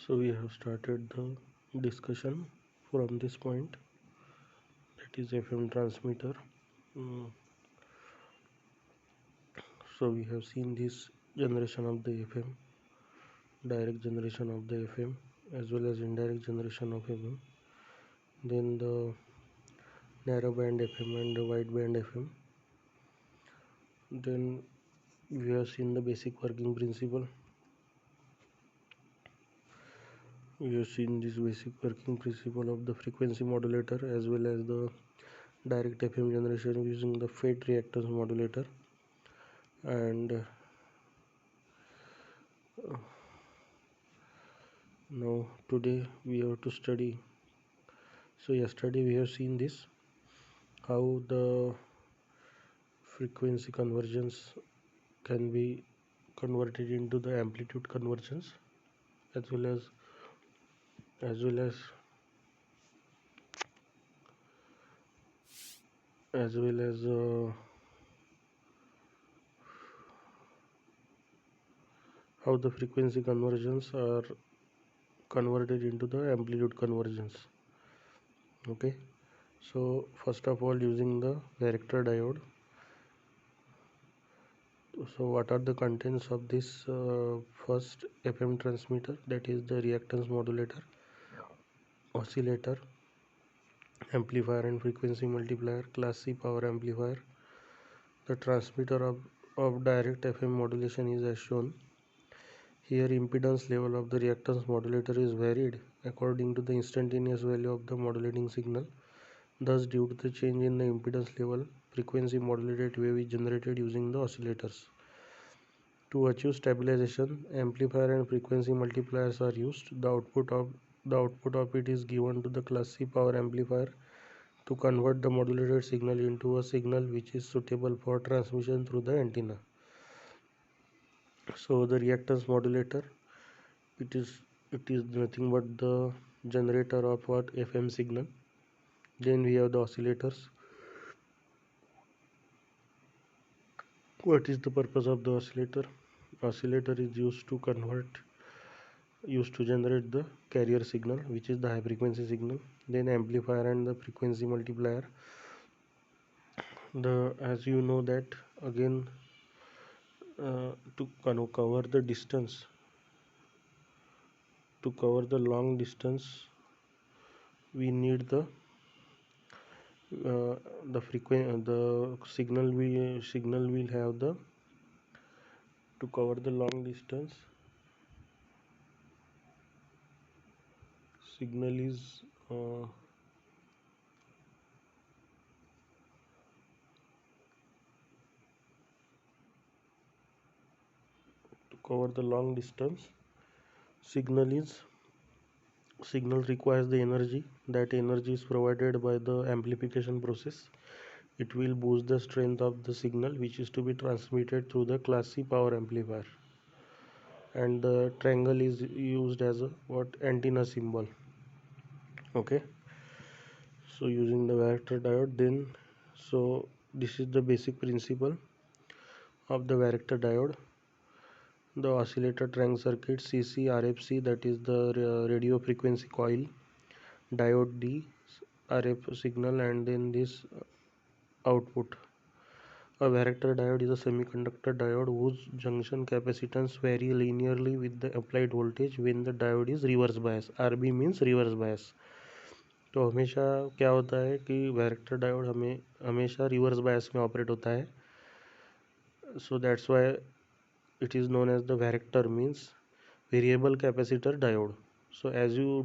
So we have started the discussion from this point, that is FM transmitter. Mm, So we have seen this generation of the FM, direct generation of the FM, as well as indirect generation of FM. Then the narrow band FM and the wide band FM. Then we have seen the basic working principle. We have seen this basic working principle of the frequency modulator as well as the direct FM generation using the FET reactance modulator. And now today we have to study. So yesterday we have seen this, how the frequency convergence can be converted into the amplitude convergence, as well as as well as as well as how the frequency convergence are converted into the amplitude convergence. Okay, so first of all, using the varactor diode. So what are the contents of this first FM transmitter? That is the reactance modulator, oscillator, amplifier and frequency multiplier, class C power amplifier. The transmitter of direct FM modulation is as shown. Here impedance level of the reactance modulator is varied according to the instantaneous value of the modulating signal. Thus, due to the change in the impedance level, frequency modulated wave is generated using the oscillators. To achieve stabilization, amplifier and frequency multipliers are used. The output of it is given to the class C power amplifier to convert the modulated signal into a signal which is suitable for transmission through the antenna. So the reactance modulator, it is nothing but the generator of what FM signal. Then we have the oscillators. What is the purpose of the oscillator? Oscillator is used to generate the carrier signal, which is the high frequency signal. Then amplifier and the frequency multiplier. As you know that again, to cover the distance, to cover the long distance, we need the signal will have the, to cover the long distance, signal is to cover the long distance, signal requires the energy. That energy is provided by the amplification process. It will boost the strength of the signal which is to be transmitted through the class C power amplifier, and the triangle is used as a antenna symbol. Okay, so using the varactor diode, then so this is the basic principle of the varactor diode. The oscillator triangle circuit, CC RFC, that is the radio frequency coil, diode D, RF signal, and then this output. A varactor diode is a semiconductor diode whose junction capacitance vary linearly with the applied voltage when the diode is reverse bias. RB means reverse bias. तो हमेशा क्या होता है कि varactor diode हमेशा reverse bias में operate होता है. So that's why it is known as the varactor, means variable capacitor diode. So as you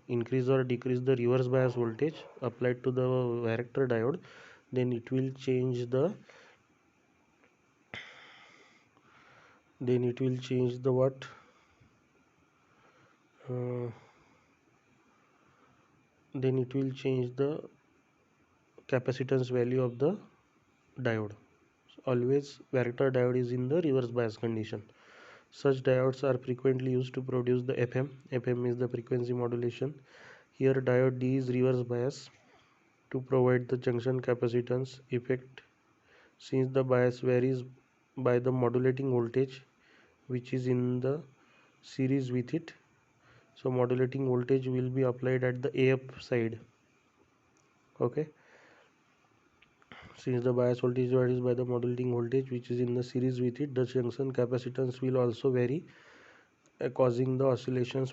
increase or decrease the reverse bias voltage applied to the varactor diode, then it will change the what then it will change the capacitance value of the diode. So always varactor diode is in the reverse bias condition. Such diodes are frequently used to produce the FM. FM is the frequency modulation. Here diode D is reverse bias to provide the junction capacitance effect, since the bias varies by the modulating voltage which is in the series with it. So modulating voltage will be applied at the AF side. Okay, since the bias voltage varies by the modulating voltage which is in the series with it, the junction capacitance will also vary, causing the oscillations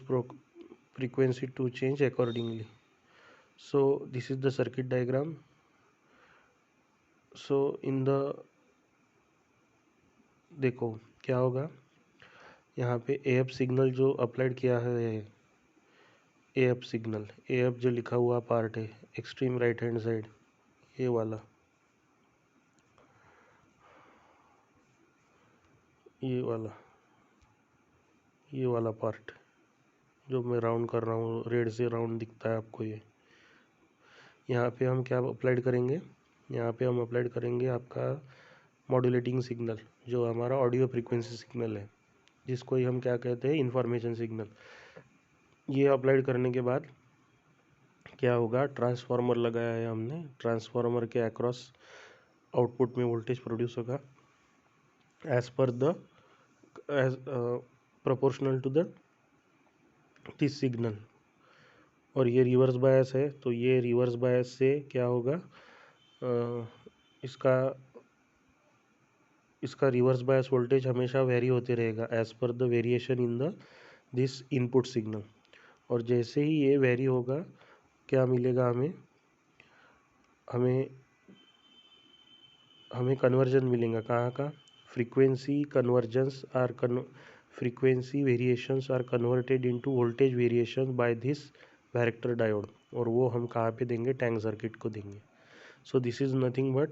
frequency to change accordingly. So this is the circuit diagram. So in the देखो क्या होगा, यहाँ पे AF signal जो applied किया है, AF signal, AF जो लिखा हुआ पार्ट है एक्सट्रीम राइट हैंड साइड, ये वाला, ये वाला पार्ट जो मैं राउंड कर रहा हूँ, रेड से राउंड दिखता है आपको, ये यहाँ पे हम क्या अप्लाइड करेंगे, यहाँ पे हम अप्लाइड करेंगे आपका मॉड्यूलेटिंग सिग्नल, जो हमारा ऑडियो फ्रीक्वेंसी सिग्नल है, जिसको ही हम क्या कहते हैं, इंफॉर्मेशन सिग्नल। ये अप्लाइड करने के बाद क्या होगा, ट्रांसफार्मर लगाया है हमने, ट्रांसफार्मर के अक्रॉस आउटपुट में वोल्टेज प्रोड्यूस होगा as per the proportional to the this signal. और ये रिवर्स बायस है, तो ये रिवर्स बायस से क्या होगा, इसका रिवर्स बायस वोल्टेज हमेशा वेरी होते रहेगा as per the variation in the this input signal. और जैसे ही ये वेरी होगा, क्या मिलेगा हमें कन्वर्जन मिलेगा, कहाँ का, frequency convergence are frequency variations are converted into voltage variation by this varactor diode, और वो हम कहाँ पे देंगे, टैंक सर्किट को देंगे। सो this is nothing but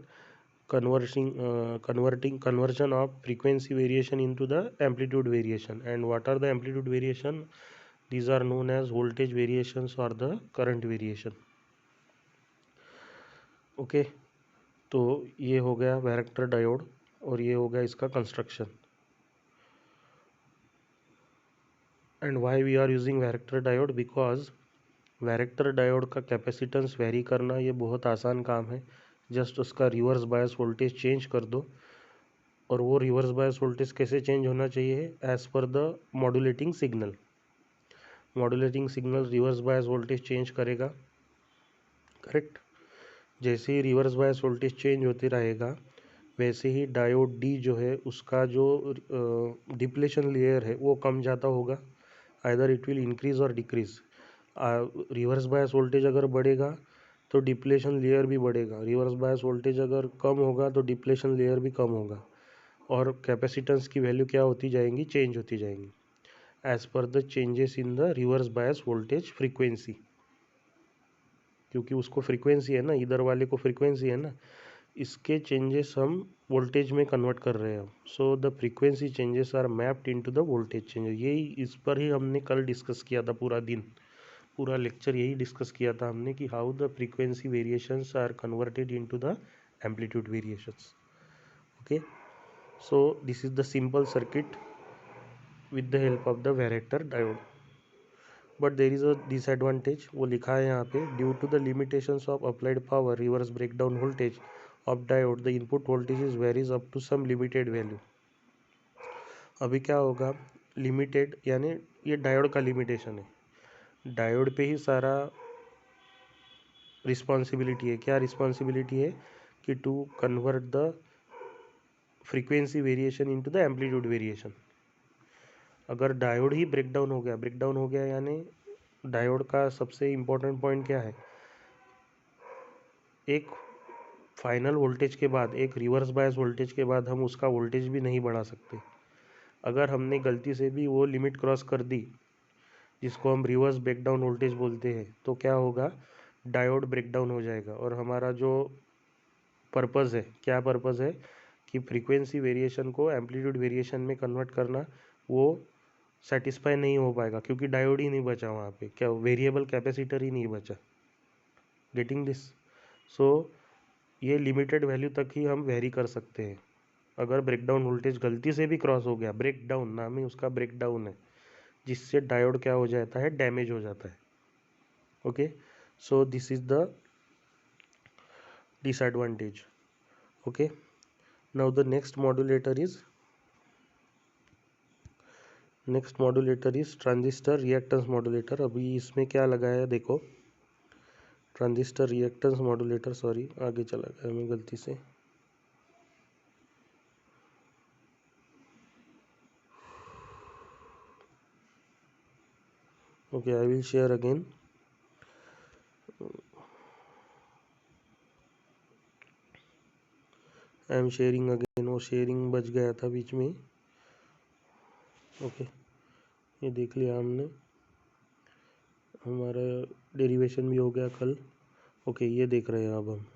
conversion of frequency variation into the amplitude variation. And what are the amplitude variation? These are known as voltage variations or the current variation. Okay, तो ये हो गया varactor diode और ये हो गया इसका construction. And why we are using varactor diode, because varactor diode का कैपेसिटेंस वेरी करना ये बहुत आसान काम है। जस्ट उसका रिवर्स बायस वोल्टेज चेंज कर दो, और वो रिवर्स बायस वोल्टेज कैसे चेंज होना चाहिए, as per the modulating signal. Modulating signal reverse bias voltage change करेगा, करेक्ट। जैसे ही रिवर्स बायस वोल्टेज चेंज होते रहेगा, वैसे ही डायोड डी जो है उसका जो डिप्लेशन लेयर है वो कम जाता होगा, आइदर इट विल इंक्रीज और डिक्रीज। रिवर्स बायस वोल्टेज अगर बढ़ेगा तो डिप्लेशन लेयर भी बढ़ेगा, रिवर्स बायस वोल्टेज अगर कम होगा तो डिप्लेशन लेयर भी कम होगा, और कैपेसिटेंस की वैल्यू क्या होती जाएंगी, चेंज होती जाएंगी as per the changes in the reverse bias voltage frequency. क्योंकि उसको फ्रीक्वेंसी है ना, इधर वाले को फ्रीक्वेंसी है ना, इसके चेंजेस हम वोल्टेज में कन्वर्ट कर रहे हैं। So the frequency changes are mapped into the voltage changes. यही इस पर ही हमने कल डिस्कस किया था, पूरा दिन, पूरा लेक्चर यही डिस्कस किया था हमने कि how the frequency variations are converted into the amplitude variations. Okay, so this is the simple circuit with the help of the varactor diode. But there is a disadvantage, वो लिखा है यहाँ पे, due to the limitations of applied power reverse breakdown voltage of diode, the input voltage varies up to some limited value. अभी क्या होगा, limited यानी ये डायोड का लिमिटेशन है, डायोड पे ही सारा रिस्पॉन्सिबिलिटी है। क्या रिस्पॉन्सिबिलिटी है कि to convert the frequency variation into the amplitude variation. अगर डायोड ही ब्रेकडाउन हो गया यानी डायोड का सबसे इम्पोर्टेंट पॉइंट क्या है, एक फाइनल वोल्टेज के बाद, एक रिवर्स बायस वोल्टेज के बाद हम उसका वोल्टेज भी नहीं बढ़ा सकते। अगर हमने गलती से भी वो लिमिट क्रॉस कर दी, जिसको हम रिवर्स ब्रेकडाउन वोल्टेज बोलते हैं, तो क्या होगा, डायोड ब्रेकडाउन हो जाएगा। और हमारा जो पर्पज़ है, क्या पर्पज़ है कि फ्रीक्वेंसी वेरिएशन को एम्पलीट्यूड वेरिएशन में कन्वर्ट करना, वो सेटिस्फाई नहीं हो पाएगा क्योंकि डायोड ही नहीं बचा वहाँ पे, क्या वेरिएबल कैपेसिटर ही नहीं बचा। Getting this? सो ये लिमिटेड वैल्यू तक ही हम वेरी कर सकते हैं। अगर ब्रेकडाउन वोल्टेज गलती से भी क्रॉस हो गया, ब्रेकडाउन नाम ही उसका ब्रेकडाउन है, जिससे डायोड क्या हो जाता है, डैमेज हो जाता है। Okay, so this is the disadvantage. Okay, now the next modulator is next modulator is transistor reactance modulator. अभी इसमें क्या लगा है देखो, ट्रांजिस्टर रिएक्टेंस मॉड्यूलेटर, सॉरी आगे चला गया मैं गलती से। Okay, I will share again. I am sharing again, वो शेयरिंग बच गया था बीच में। ओके, ये देख लिया हमने, हमारा डेरिवेशन भी हो गया कल। ओके, ये देख रहे हैं अब हम।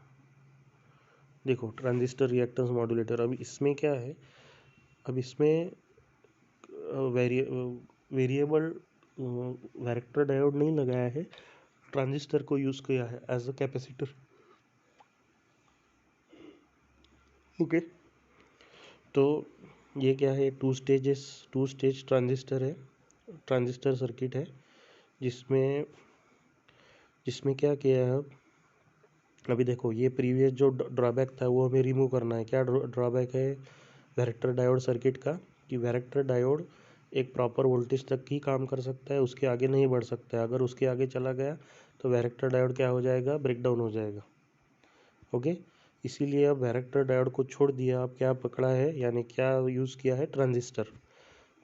देखो ट्रांजिस्टर रिएक्टेंस मॉड्यूलेटर, अब इसमें क्या है, अब इसमें वेरिएबल वैरेक्टर डायोड नहीं लगाया है, ट्रांजिस्टर को यूज़ किया है एज अ कैपेसिटर। ओके, तो ये क्या है, टू स्टेज ट्रांजिस्टर है, ट्रांजिस्टर सर्किट है, जिसमें जिसमें क्या किया है। अभी देखो, ये प्रीवियस जो ड्रॉबैक था वो हमें रिमूव करना है। क्या ड्रॉबैक है वैरेक्टर डायोड सर्किट का, कि वैरेक्टर डायोड एक प्रॉपर वोल्टेज तक ही काम कर सकता है, उसके आगे नहीं बढ़ सकता है। अगर उसके आगे चला गया तो वैरेक्टर डायोड क्या हो जाएगा, ब्रेकडाउन हो जाएगा। ओके, इसीलिए अब वैरेक्टर डायोड को छोड़ दिया, अब क्या पकड़ा है, यानी क्या यूज़ किया है, ट्रांजिस्टर।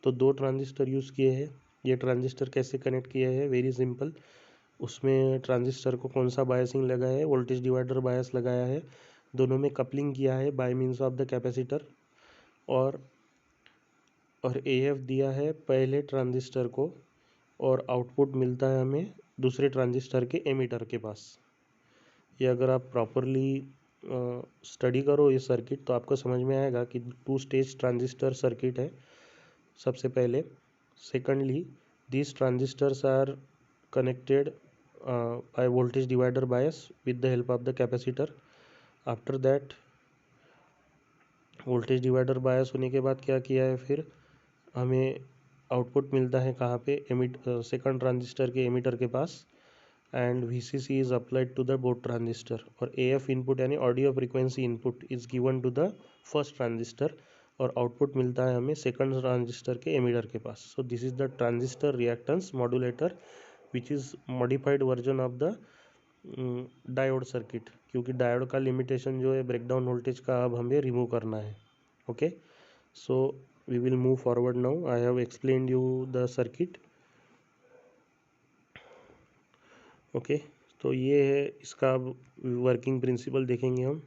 तो दो ट्रांजिस्टर यूज़ किए हैं। ये ट्रांजिस्टर कैसे कनेक्ट किए हैं, वेरी सिंपल। उसमें ट्रांजिस्टर को कौन सा बायसिंग लगाया है, वोल्टेज डिवाइडर बायस लगाया है। दोनों में कपलिंग किया है bye means of the capacitor, और AF दिया है पहले ट्रांजिस्टर को, और आउटपुट मिलता है हमें दूसरे ट्रांजिस्टर के एमीटर के पास। ये अगर आप प्रॉपरली स्टडी करो ये सर्किट तो आपको समझ में आएगा कि टू स्टेज ट्रांजिस्टर सर्किट है सबसे पहले। Secondly, these transistors are connected by voltage divider bias with the help of the capacitor. After that, voltage divider bias होने के बाद क्या किया है, फिर हमें आउटपुट मिलता है कहाँ पे, सेकंड ट्रांजिस्टर के एमीटर के पास, and VCC is applied to the both transistor, और AF इनपुट यानी audio frequency input is given to the first transistor, और आउटपुट मिलता है हमें सेकंड ट्रांजिस्टर के एमीटर के पास। So this is the transistor reactance modulator which is modified version of the diode circuit, क्योंकि डायोड का लिमिटेशन जो है ब्रेकडाउन वोल्टेज का, अब हमें रिमूव करना है। Okay, so we will move forward now. I have explained you the circuit. Okay, तो ये है इसका वर्किंग प्रिंसिपल देखेंगे हम।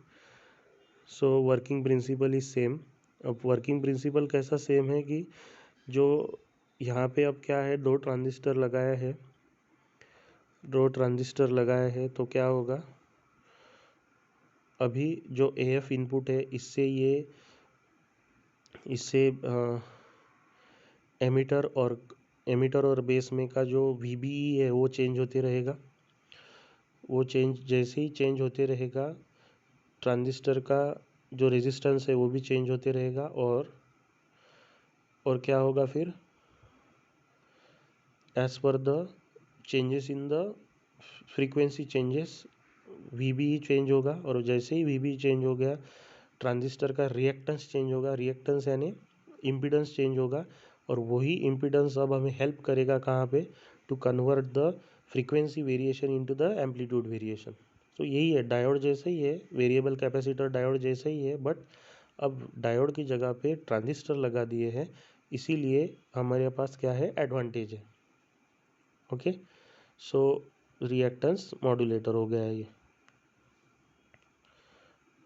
So working principle is same. अब वर्किंग प्रिंसिपल कैसा सेम है कि जो यहाँ पे अब क्या है, दो ट्रांजिस्टर लगाया है तो क्या होगा, अभी जो AF इनपुट है इससे एमीटर और बेस में का जो VBE है वो चेंज होते रहेगा। वो जैसे ही चेंज होते रहेगा, ट्रांजिस्टर का जो रेजिस्टेंस है वो भी चेंज होते रहेगा, और क्या होगा फिर, as per the changes in the frequency changes VBE change होगा, और जैसे ही VBE चेंज हो गया ट्रांजिस्टर का रिएक्टेंस चेंज होगा। रिएक्टेंस यानी इम्पीडेंस चेंज होगा, और वही इम्पीडेंस अब हमें हेल्प करेगा कहाँ पे, to convert the frequency variation into the amplitude variation. तो यही है, डायोड जैसे ही है, वेरिएबल कैपेसिटर डायोड जैसे ही है, बट अब डायोड की जगह पे ट्रांजिस्टर लगा दिए हैं, इसीलिए हमारे पास क्या है, एडवांटेज है। ओके, सो रिएक्टेंस मॉड्यूलेटर हो गया है ये।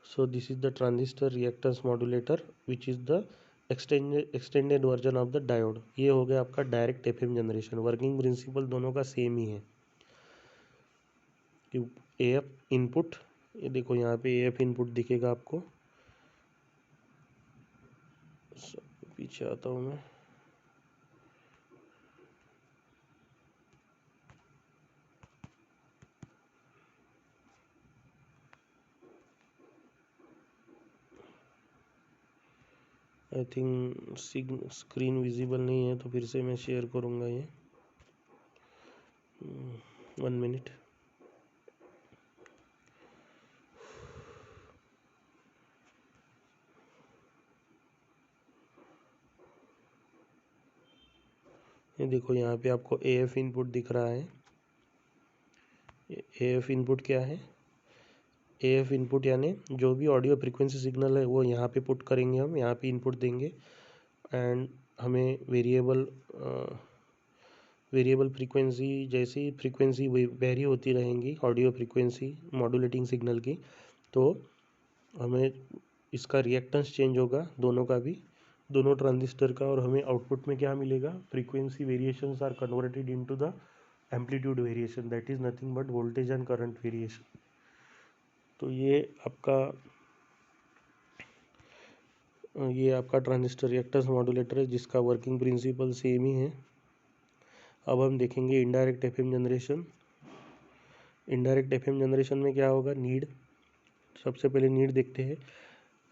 So this is the transistor reactance modulator which is the extended version of the diode। ये हो गया आपका direct FM generation. Working principle दोनों का सेम ही है। AF इनपुट, ये देखो यहाँ पे AF इनपुट दिखेगा आपको। पीछे आता हूँ मैं। आई थिंक स्क्रीन विजिबल नहीं है, तो फिर से मैं शेयर करूँगा ये। 1 मिनट। ये देखो यहाँ पे आपको AF इनपुट दिख रहा है। AF इनपुट क्या है? AF इनपुट यानी जो भी ऑडियो फ्रीक्वेंसी सिग्नल है वो यहाँ पे पुट करेंगे, हम यहाँ पे इनपुट देंगे एंड हमें वेरिएबल फ्रीक्वेंसी, जैसी फ्रीक्वेंसी वेरी होती रहेंगी ऑडियो फ्रीक्वेंसी मॉड्यूलेटिंग सिग्नल की, तो हमें इसका रिएक्टेंस चेंज होगा दोनों का भी, दोनों ट्रांजिस्टर का, और हमें आउटपुट में क्या मिलेगा? Frequency variations are converted into the amplitude variation, that is nothing but voltage and current variation. तो ये आपका ट्रांजिस्टर रिएक्टेंस मॉड्यूलेटर है जिसका वर्किंग प्रिंसिपल सेम ही है। अब हम देखेंगे indirect FM generation. Indirect FM generation में क्या होगा? नीड, सबसे पहले नीड देखते हैं।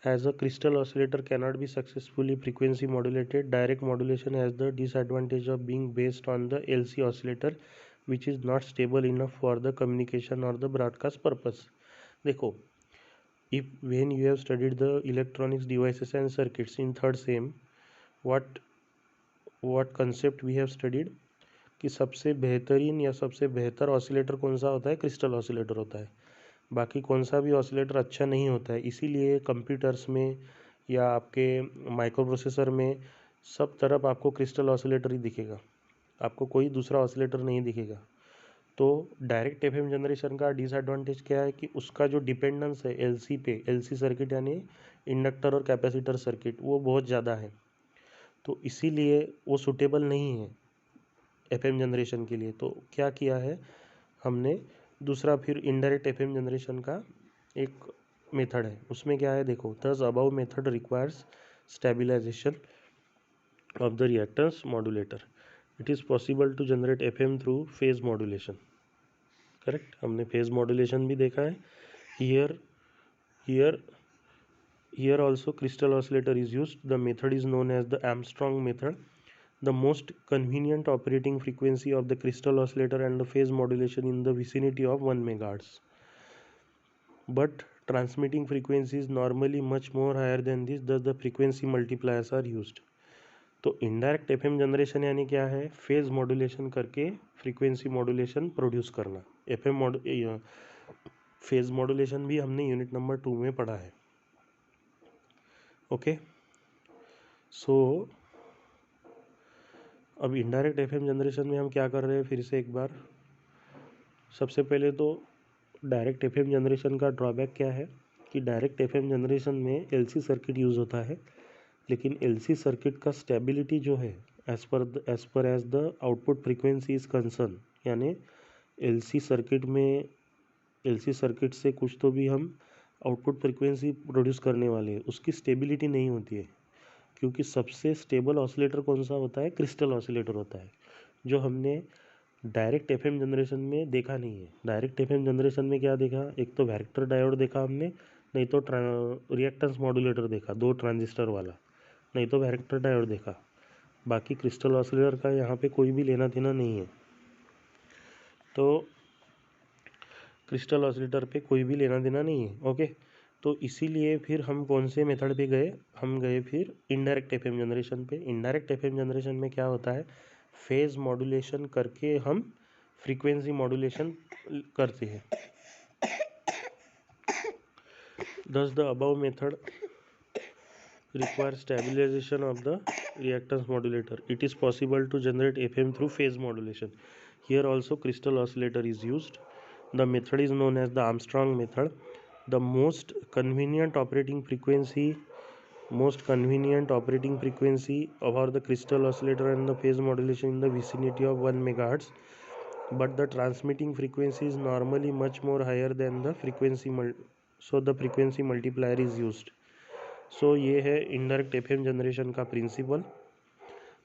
As a crystal oscillator cannot be successfully frequency modulated, direct modulation has the disadvantage of being based on the LC oscillator, which is not stable enough for the communication or the broadcast purpose. देखो, when you have studied the electronics devices and circuits in third sem, what concept we have studied कि सबसे बेहतरीन या सबसे बेहतर oscillator कौन सा होता है? क्रिस्टल ऑसिलेटर होता है। बाकी कौन सा भी ऑसिलेटर अच्छा नहीं होता है। इसीलिए कंप्यूटर्स में या आपके माइक्रो प्रोसेसर में सब तरफ आपको क्रिस्टल ऑसिलेटर ही दिखेगा, आपको कोई दूसरा ऑसिलेटर नहीं दिखेगा। तो डायरेक्ट एफएम जनरेशन का डिसएडवांटेज क्या है कि उसका जो डिपेंडेंस है एलसी पे, एलसी सर्किट यानी इंडक्टर और कैपेसिटर सर्किट, वो बहुत ज़्यादा है। तो इसीलिए वो सूटेबल नहीं है एफएम जनरेशन के लिए। तो क्या किया है हमने? दूसरा फिर इनडायरेक्ट एफएम जनरेशन का एक मेथड है, उसमें क्या है देखो। This above method requires stabilization of the reactance modulator. It is possible to generate FM through phase modulation. Correct, हमने फेज मॉड्यूलेशन भी देखा है। Here also crystal oscillator is used. The method is known as the Armstrong method. The most convenient operating frequency of the crystal oscillator and the phase modulation in the vicinity of 1 MHz. But transmitting frequency is normally much more higher than this, thus the frequency multipliers are used. तो indirect FM generation यानी क्या है? Phase modulation करके frequency modulation produce करना। Phase modulation भी हमने unit number 2 में पढ़ा है। ओके, सो अब इनडायरेक्ट एफएम जनरेशन में हम क्या कर रहे हैं? फिर से एक बार, सबसे पहले तो डायरेक्ट एफएम जनरेशन का ड्रॉबैक क्या है कि डायरेक्ट एफएम जनरेशन में एलसी सर्किट यूज़ होता है, लेकिन एलसी सर्किट का स्टेबिलिटी जो है as the output frequency is concern, यानी एलसी सर्किट से कुछ तो भी हम आउटपुट फ्रीक्वेंसी प्रोड्यूस करने वाले हैं, उसकी स्टेबिलिटी नहीं होती है। क्योंकि सबसे स्टेबल ऑसिलेटर कौन सा होता है? क्रिस्टल ऑसिलेटर होता है, जो हमने डायरेक्ट एफएम जनरेशन में देखा नहीं है। डायरेक्ट एफएम जनरेशन में क्या देखा? एक तो वैरेक्टर डायोड देखा हमने, नहीं तो रिएक्टेंस मॉड्यूलेटर देखा 2 ट्रांजिस्टर वाला, नहीं तो वैरेक्टर डायोड देखा। बाकी क्रिस्टल ऑसिलेटर का यहाँ पे कोई भी लेना देना नहीं है। तो क्रिस्टल ऑसिलेटर पे कोई भी लेना देना नहीं है। ओके, तो इसीलिए फिर हम कौन से मेथड पे गए? हम गए फिर इनडायरेक्ट एफएम जनरेशन पे। इनडायरेक्ट एफएम जनरेशन में क्या होता है? फेज मॉड्यूलेशन करके हम फ्रीक्वेंसी मॉड्यूलेशन करते हैं। Thus the above method requires stabilization of the reactance modulator. It is possible to generate FM through phase modulation. Here also crystal oscillator is used. The method is known as the Armstrong method. The most convenient operating frequency for the crystal oscillator and the phase modulation in the vicinity of 1 MHz, but the transmitting frequency is normally much more higher than the frequency, so the frequency multiplier is used. So ये है indirect FM generation का principal.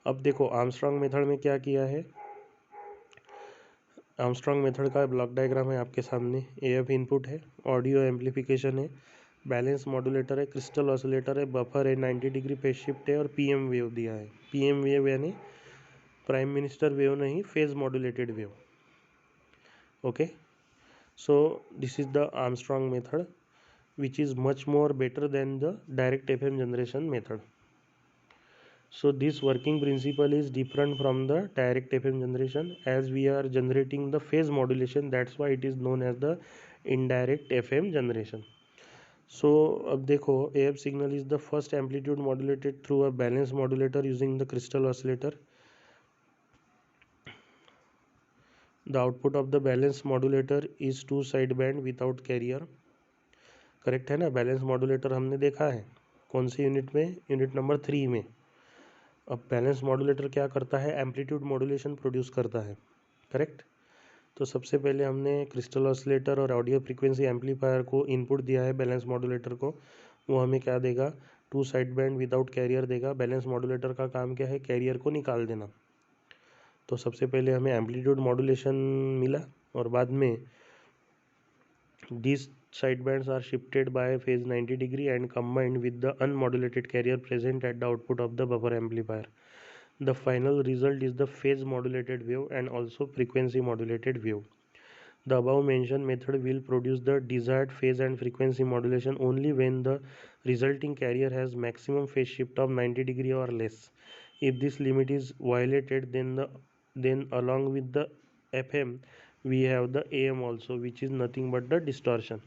अब देखो Armstrong method में क्या किया है। Armstrong method का ब्लॉक डायग्राम है आपके सामने। एएफ इनपुट है, ऑडियो एम्पलीफिकेशन है, बैलेंस मॉड्यूलेटर है, क्रिस्टल ऑसिलेटर है, बफर है, 90 डिग्री फेज शिफ्ट है और पीएम वेव दिया है। पीएम वेव यानी प्राइम मिनिस्टर वेव नहीं, phase modulated wave. Okay, so this is the Armstrong method which is much more better than the direct FM generation method. So this working principle is different from the direct FM generation, as we are generating the phase modulation. That's why it is known as the indirect FM generation. So अब देखो, AF signal is the first amplitude modulated through a balance modulator using the crystal oscillator. The output of the balance modulator is two sideband without carrier. Correct है ना? Balance modulator हमने देखा है कौन सी unit में? Unit number 3 में. अब balance modulator क्या करता है? एम्पलीट्यूड मॉड्यूलेशन प्रोड्यूस करता है. करेक्ट. तो सबसे पहले हमने क्रिस्टल ऑसिलेटर और ऑडियो फ्रीक्वेंसी एम्पलीफायर को इनपुट दिया है बैलेंस मॉड्यूलेटर को. वो हमें क्या देगा? Two side band without carrier देगा. बैलेंस मॉड्यूलेटर का काम क्या है? कैरियर को निकाल देना. तो सबसे पहले हमें एम्पलीट्यूड मॉड्यूलेशन मिला और बाद में these sidebands are shifted by phase 90 degree and combined with the unmodulated carrier present at the output of the buffer amplifier. The final result is the phase modulated wave and also frequency modulated wave. The above mentioned method will produce the desired phase and frequency modulation only when the resulting carrier has maximum phase shift of 90 degree or less. If this limit is violated, then along with the FM we have the AM also, which is nothing but the distortion.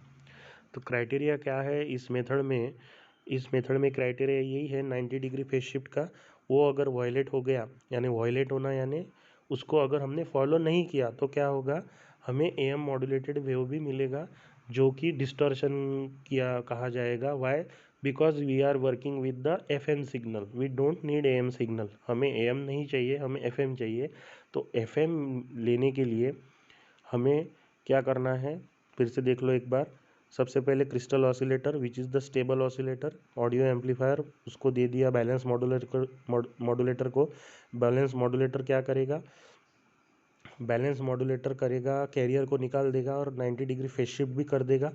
तो criteria क्या है इस method में? इस method में criteria यही है 90 degree phase shift का. वो अगर वायलेट हो गया, यानी वायलेट होना यानी उसको अगर हमने फॉलो नहीं किया तो क्या होगा? हमें एएम मॉड्यूलेटेड वेव भी मिलेगा जो कि डिस्टॉर्शन किया कहा जाएगा. Why? Because we are working with the FM signal. We don't need AM signal. हमें एएम नहीं चाहिए, हमें एफएम चाहिए. तो एफएम लेने के लिए हमें क्या करना है? फिर से देख लो एक बार. सबसे पहले crystal oscillator which is the stable oscillator, audio amplifier उसको दे दिया बैलेंस मॉड्यूलेटर को. बैलेंस मॉड्यूलेटर क्या करेगा? बैलेंस मॉड्यूलेटर करेगा कैरियर को निकाल देगा और 90 डिग्री फेज शिफ्ट भी कर देगा.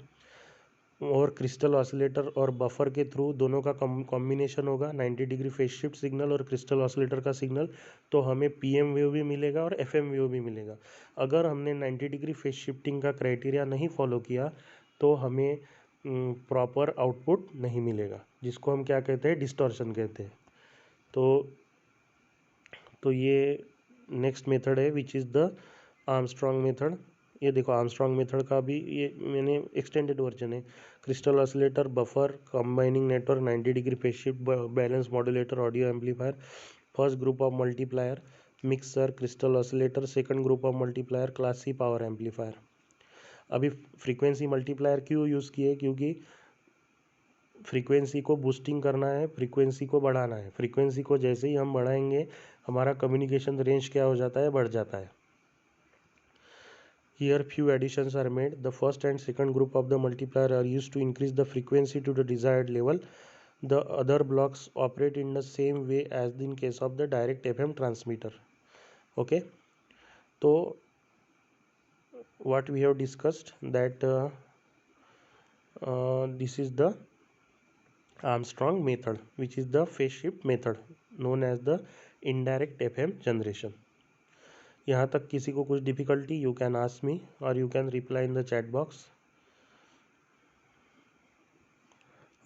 और क्रिस्टल ऑसिलेटर और बफर के थ्रू दोनों का कॉम्बिनेशन होगा 90 डिग्री फेज शिफ्ट सिग्नल और क्रिस्टल ऑसिलेटर का सिग्नल. तो हमें पीएम वेव भी मिलेगा और एफएम वेव भी मिलेगा. अगर हमने 90 डिग्री फेज शिफ्टिंग का क्राइटेरिया नहीं फॉलो किया तो हमें प्रॉपर आउटपुट नहीं मिलेगा, जिसको हम क्या कहते हैं? डिस्टॉर्शन कहते हैं. तो ये नेक्स्ट मेथड है which is the Armstrong method. ये देखो आर्मस्ट्रॉन्ग मेथड का भी ये मैंने एक्सटेंडेड वर्जन है. Crystal oscillator, buffer, combining network, 90 degree phase shift, balance modulator, audio amplifier. First group of multiplier mixer, crystal oscillator. Second group of multiplier class C power amplifier. अभी frequency multiplier क्यों use किए? क्योंकि frequency को boosting करना है, frequency को बढ़ाना है. फ्रीक्वेंसी को जैसे ही हम बढ़ाएंगे हमारा कम्युनिकेशन रेंज क्या हो जाता है? बढ़ जाता है. Here few additions are made. The first and second group of the multiplier are used to increase the frequency to the desired level. The other blocks operate in the same way as in case of the direct FM transmitter. Okay. So what we have discussed that this is the Armstrong method, which is the phase shift method known as the indirect FM generation. यहाँ तक किसी को कुछ difficulty? You can ask me और you can reply in the chat box.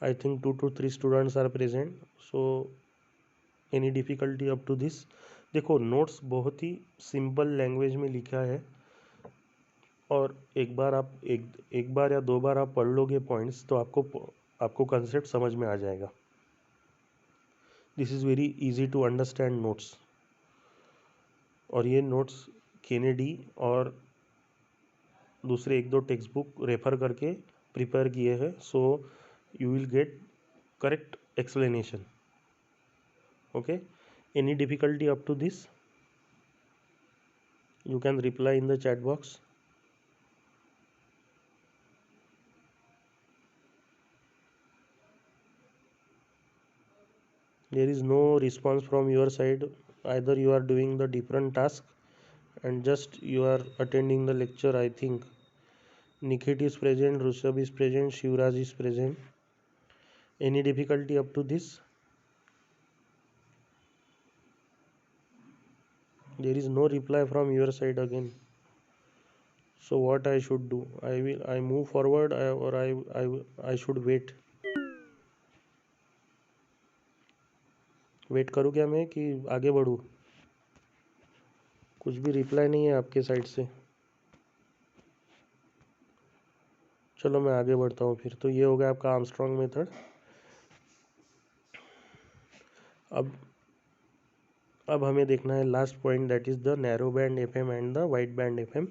I think 2 to 3 students are present. So any difficulty up to this? देखो notes बहुत ही simple language में लिखा है और एक बार या दो बार आप पढ़ लोगे पॉइंट्स तो आपको कंसेप्ट समझ में आ जाएगा. This is very easy to understand notes. और ये नोट्स केनेडी और दूसरे एक दो टेक्स्ट बुक रेफर करके प्रिपेयर किए हैं. So you will get correct explanation. Okay. Any difficulty up to this? You can reply in the chat box. There is no response from your side. Either you are doing the different task and just you are attending the lecture. I think Nikhit is present, Rushabh is present, Shivraj is present. Any difficulty up to this? There is no reply from your side again. So what I should do? I move forward or I should wait? Wait करूँ क्या मैं कि आगे बढ़ूँ? कुछ भी reply नहीं है आपके साइड से। चलो मैं आगे बढ़ता हूँ फिर। तो ये हो गया आपका आर्मस्ट्रॉन्ग मेथड। अब हमें देखना है last point, that is the narrow band FM and the wide band FM.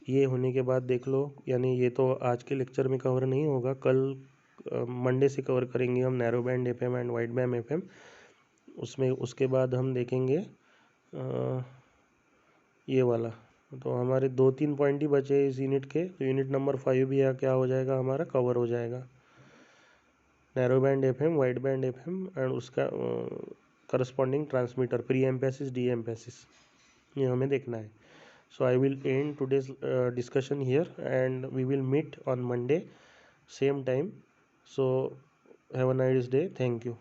ये होने के बाद देख लो, यानी ये तो आज के लेक्चर में कवर नहीं होगा, कल मंडे से कवर करेंगे हम narrow band FM and wide band FM. उसमें उसके बाद हम देखेंगे ये वाला। तो हमारे 2-3 पॉइंट ही बचे हैं इस यूनिट के, तो यूनिट नंबर 5 भी क्या हो जाएगा, हमारा कवर हो जाएगा। Narrow band FM, wide band FM and उसका करस्पॉन्डिंग ट्रांसमीटर, प्री एम्पेसिस, डी एम्पेसिस, ये हमें देखना है। So I will end today's discussion here, and we will meet on Monday, same time. So have a nice day. Thank you.